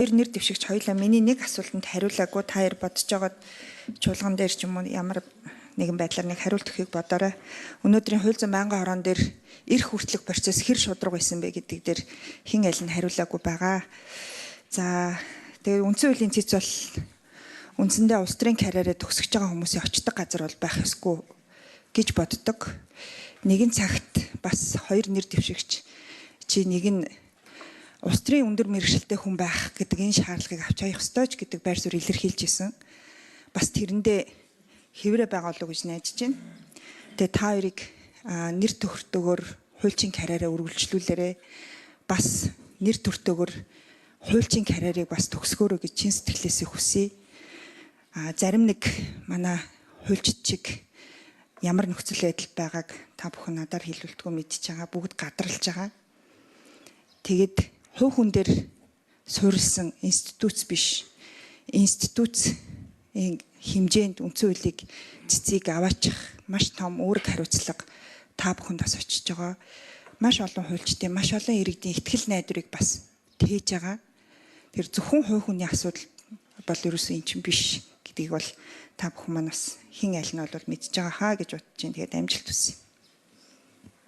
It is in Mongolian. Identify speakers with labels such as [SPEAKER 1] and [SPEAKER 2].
[SPEAKER 1] хоёр нэр дэвшигч хоёулаа миний нэг асуултанд хариулаагүй та хоёр бодож байгаа чуулган дээр ч юм уу ямар нэгэн байдлаар нэг хариулт өгөхийг бодоорой. Өнөөдрийн хууль зүйн байнгын хорон дээр эрх хүртэлх процесс хэр шудраг байсан бэ гэдэг дээр хэн аль нь хариулаагүй байгаа. За тэгээд үндсэн хуулийн цэц бол үндсэндээ улс төрийн карьераа төгсөж байгаа хүмүүсийн очдог газар бол байх ёсгүй гэж боддог. Нэгэн цагт бас хоёр нэр дэвшигч чи нэг нь улс төрийн өндөр мэргэжилтэй хүн байх гэдэг энэ шаардлагыг авч явах ёстой ч гэдэг байр суурь илэрхийлж исэн. Бас тэрэндээ хэврээ байгаа болов уу гэж найдаж байна. Тэгээ та хоёрыг нэр төртөгөөр хуульчийн карьераа үргэлжлүүлээрэй. Бас нэр төртөгөөр хуульчийн карьерийг бас төгсгөөрэй гэж чин сэтгэлээсээ хүсье. Зарим нэг манай хуульчид чиг ямар нөхцөл байдал байгааг та бүхэн надаар хэлүүлдэггүй мэдчихэж байгаа. Бүгд гадралж байгаа. Тэгээд хувь хүн дээр суурилсан институт биш. Институт хэмжээнд үндсэн хуулийг цэцгийг аваачих маш том үүрэг хариуцлага та бүхэнд бас очиж байгаа. Маш олон хуульчдын, маш олон иргэдийн ихтгэл найдварыг бас тээж байгаа. Тэр зөвхөн хувь хүний асуудал бол ерөөсөө эн чинь биш гэдгийг бол та бүхэн маань бас хэн аль нь бол мэдж байгаа хаа гэж бодож байна. Тэгээд амжилт хүсье.